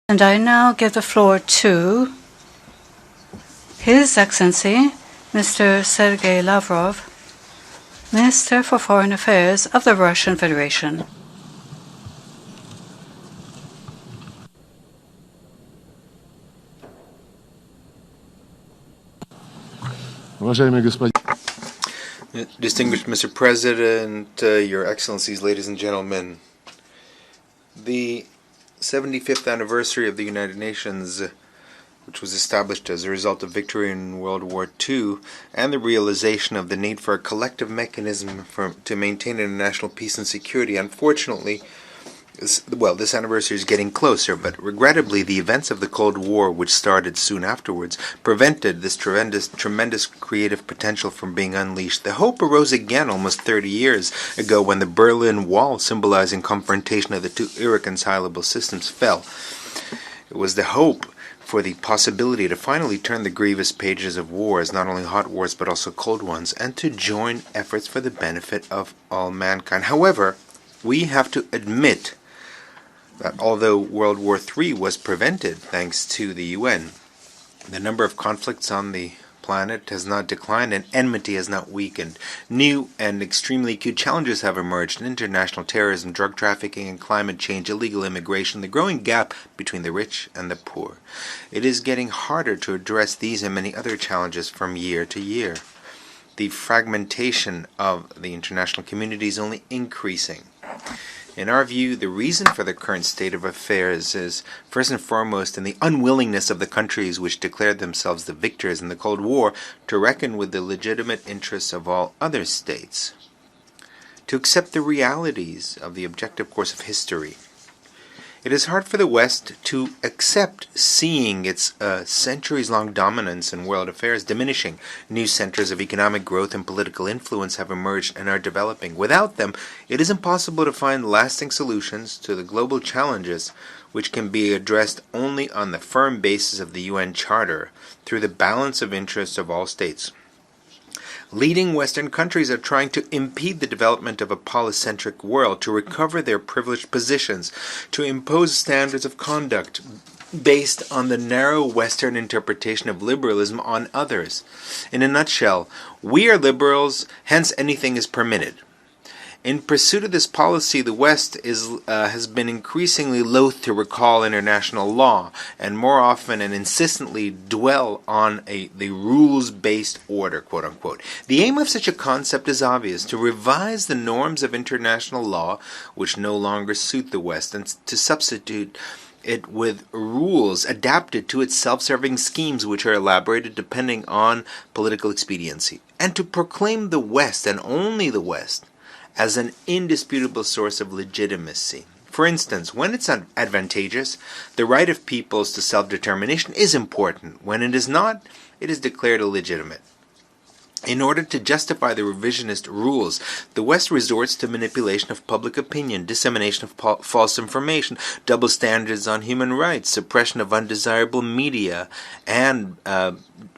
And I now give the floor to His Excellency, Mr. Sergei Lavrov, Minister for Foreign Affairs of the Russian Federation. Distinguished Mr. President, Your Excellencies, ladies and gentlemen, the 75th anniversary of the United Nations, which was established as a result of victory in World War II, and the realization of the need for a collective mechanism to maintain international peace and security, unfortunately, this anniversary is getting closer, but regrettably the events of the Cold War, which started soon afterwards, prevented this tremendous creative potential from being unleashed. The hope arose again almost 30 years ago when the Berlin Wall, symbolizing confrontation of the two irreconcilable systems, fell. It was the hope for the possibility to finally turn the grievous pages of wars, not only hot wars but also cold ones, and to join efforts for the benefit of all mankind. However, we have to admit that although World War III was prevented thanks to the UN, the number of conflicts on the planet has not declined and enmity has not weakened. New and extremely acute challenges have emerged: international terrorism, drug trafficking, and climate change, illegal immigration, the growing gap between the rich and the poor. It is getting harder to address these and many other challenges from year to year. The fragmentation of the international community is only increasing. In our view, the reason for the current state of affairs is, first and foremost, in the unwillingness of the countries which declared themselves the victors in the Cold War to reckon with the legitimate interests of all other states, to accept the realities of the objective course of history. It is hard for the West to accept seeing its centuries-long dominance in world affairs diminishing. New centers of economic growth and political influence have emerged and are developing. Without them, it is impossible to find lasting solutions to the global challenges which can be addressed only on the firm basis of the UN Charter through the balance of interests of all states. Leading Western countries are trying to impede the development of a polycentric world, to recover their privileged positions, to impose standards of conduct based on the narrow Western interpretation of liberalism on others. In a nutshell, we are liberals, hence anything is permitted. In pursuit of this policy, the West has been increasingly loath to recall international law, and more often and insistently dwell on the rules-based order, quote-unquote. The aim of such a concept is obvious: to revise the norms of international law, which no longer suit the West, and to substitute it with rules adapted to its self-serving schemes, which are elaborated depending on political expediency, and to proclaim the West, and only the West, as an indisputable source of legitimacy. For instance, when it's advantageous, the right of peoples to self-determination is important. When it is not, it is declared illegitimate. In order to justify the revisionist rules, the West resorts to manipulation of public opinion, dissemination of false information, double standards on human rights, suppression of undesirable media, and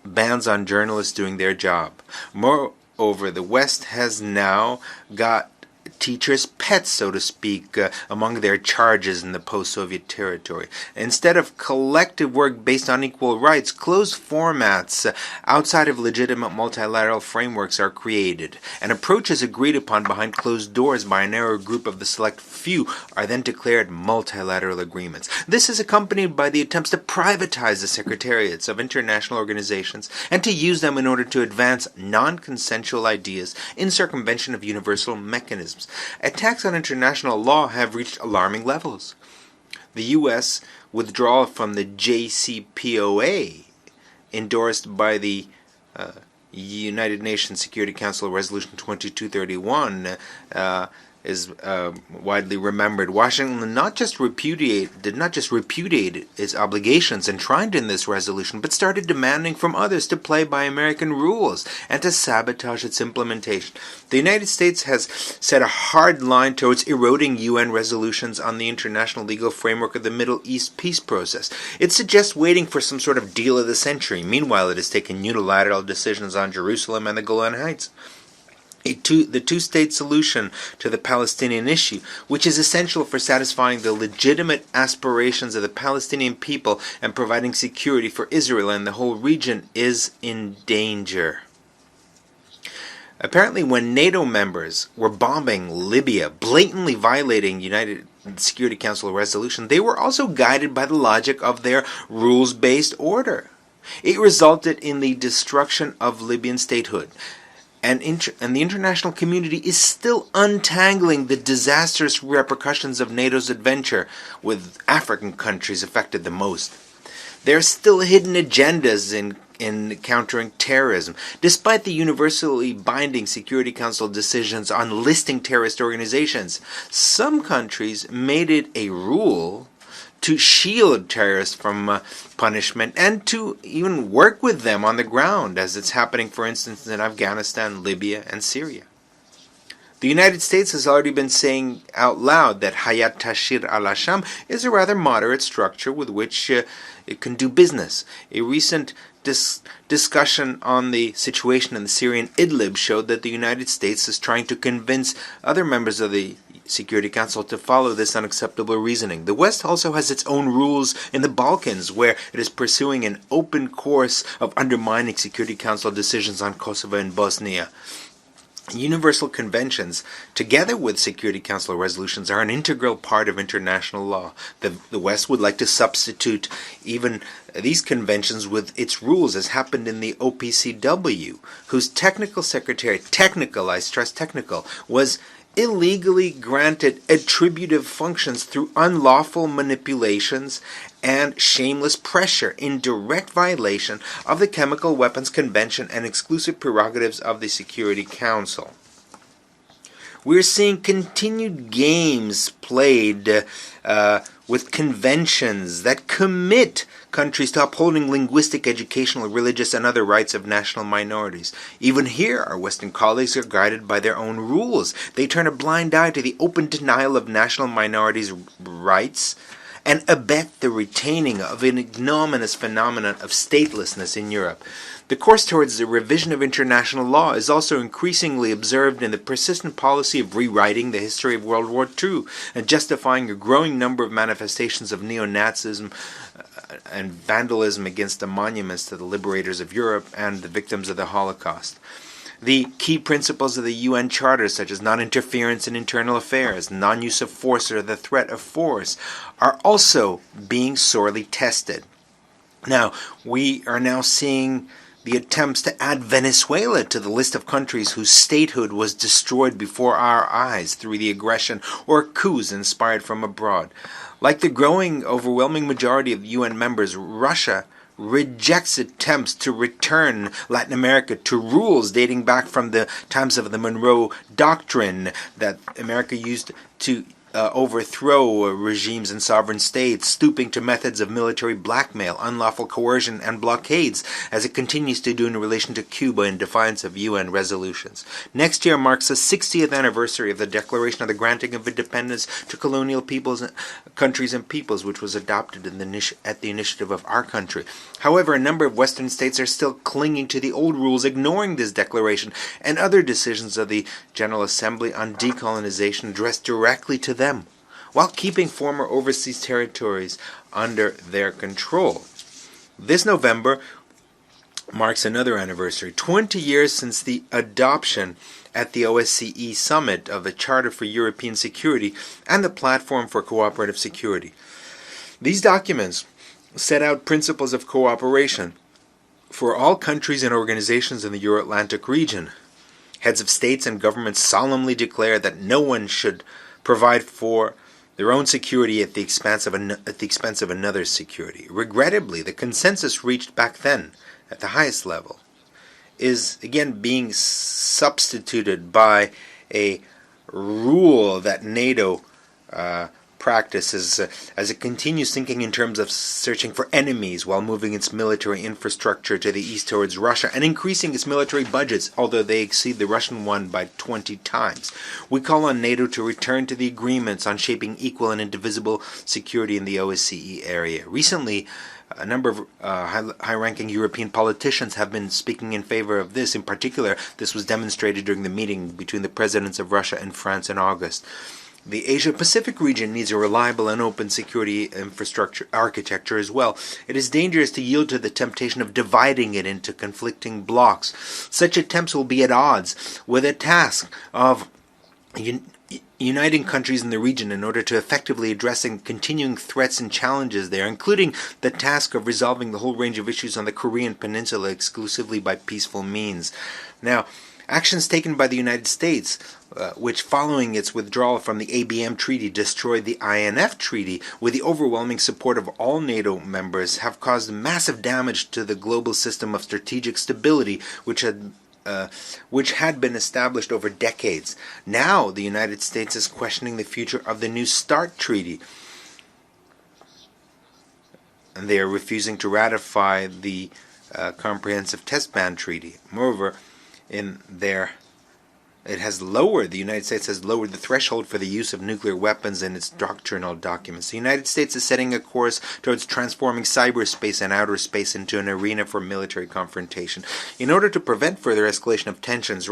bans on journalists doing their job. Moreover, the West has now got teachers' pets, so to speak, among their charges in the post-Soviet territory. Instead of collective work based on equal rights, closed formats outside of legitimate multilateral frameworks are created, and approaches agreed upon behind closed doors by a narrow group of the select few are then declared multilateral agreements. This is accompanied by the attempts to privatize the secretariats of international organizations and to use them in order to advance non-consensual ideas in circumvention of universal mechanisms. Attacks on international law have reached alarming levels. The U.S. withdrawal from the JCPOA, endorsed by the United Nations Security Council Resolution 2231, is widely remembered. Washington did not just repudiate its obligations enshrined in this resolution, but started demanding from others to play by American rules and to sabotage its implementation. The United States has set a hard line towards eroding UN resolutions on the international legal framework of the Middle East peace process. It suggests waiting for some sort of deal of the century. Meanwhile, it has taken unilateral decisions on Jerusalem and the Golan Heights. the two-state solution to the Palestinian issue, which is essential for satisfying the legitimate aspirations of the Palestinian people and providing security for Israel and the whole region, is in danger. Apparently, when NATO members were bombing Libya, blatantly violating United Security Council resolution, they were also guided by the logic of their rules-based order. It resulted in the destruction of Libyan statehood. And the international community is still untangling the disastrous repercussions of NATO's adventure, with African countries affected the most. There are still hidden agendas in countering terrorism. Despite the universally binding Security Council decisions on listing terrorist organizations, some countries made it a rule to shield terrorists from punishment and to even work with them on the ground, as it's happening, for instance, in Afghanistan, Libya, and Syria. The United States has already been saying out loud that Hayat Tahrir al-Sham is a rather moderate structure with which it can do business. A recent discussion on the situation in the Syrian Idlib showed that the United States is trying to convince other members of the Security Council to follow this unacceptable reasoning. The West also has its own rules in the Balkans, where it is pursuing an open course of undermining Security Council decisions on Kosovo and Bosnia. Universal conventions, together with Security Council resolutions, are an integral part of international law. The West would like to substitute even these conventions with its rules, as happened in the OPCW, whose technical secretary, I stress technical, was illegally granted attributive functions through unlawful manipulations and shameless pressure, in direct violation of the Chemical Weapons Convention and exclusive prerogatives of the Security Council. We're seeing continued games played with conventions that commit countries to upholding linguistic, educational, religious, and other rights of national minorities. Even here, our Western colleagues are guided by their own rules. They turn a blind eye to the open denial of national minorities' rights and abet the retaining of an ignominious phenomenon of statelessness in Europe. The course towards the revision of international law is also increasingly observed in the persistent policy of rewriting the history of World War II and justifying a growing number of manifestations of neo-Nazism and vandalism against the monuments to the liberators of Europe and the victims of the Holocaust. The key principles of the UN Charter, such as non-interference in internal affairs, non-use of force or the threat of force, are also being sorely tested. Now, we are now seeing the attempts to add Venezuela to the list of countries whose statehood was destroyed before our eyes through the aggression or coups inspired from abroad. Like the growing, overwhelming majority of UN members, Russia rejects attempts to return Latin America to rules dating back from the times of the Monroe Doctrine that America used to overthrow regimes and sovereign states, stooping to methods of military blackmail, unlawful coercion, and blockades, as it continues to do in relation to Cuba in defiance of UN resolutions. Next year marks the 60th anniversary of the Declaration of the Granting of Independence to Colonial Peoples, Countries and Peoples, which was adopted at the initiative of our country. However, a number of Western states are still clinging to the old rules, ignoring this declaration and other decisions of the General Assembly on decolonization addressed directly to them, while keeping former overseas territories under their control. This November marks another anniversary, 20 years since the adoption at the OSCE summit of the Charter for European Security and the Platform for Cooperative Security. These documents set out principles of cooperation for all countries and organizations in the Euro-Atlantic region. Heads of states and governments solemnly declare that no one should provide for their own security at the expense of another's security. Regrettably, the consensus reached back then at the highest level is again being substituted by a rule that NATO practices as it continues thinking in terms of searching for enemies while moving its military infrastructure to the east towards Russia and increasing its military budgets, although they exceed the Russian one by 20 times. We call on NATO to return to the agreements on shaping equal and indivisible security in the OSCE area. Recently, A number of high-ranking European politicians have been speaking in favor of this. In particular, this was demonstrated during the meeting between the presidents of Russia and France in August. The Asia-Pacific region needs a reliable and open security infrastructure architecture as well. It is dangerous to yield to the temptation of dividing it into conflicting blocs. Such attempts will be at odds with the task of uniting countries in the region in order to effectively addressing continuing threats and challenges there, including the task of resolving the whole range of issues on the Korean Peninsula exclusively by peaceful means. Now, actions taken by the United States, which following its withdrawal from the ABM Treaty destroyed the INF Treaty with the overwhelming support of all NATO members, have caused massive damage to the global system of strategic stability which had been established over decades. Now the United States is questioning the future of the New START Treaty, and they are refusing to ratify the Comprehensive Test Ban Treaty. Moreover, the United States has lowered the threshold for the use of nuclear weapons in its doctrinal documents. The United States is setting a course towards transforming cyberspace and outer space into an arena for military confrontation. In order to prevent further escalation of tensions,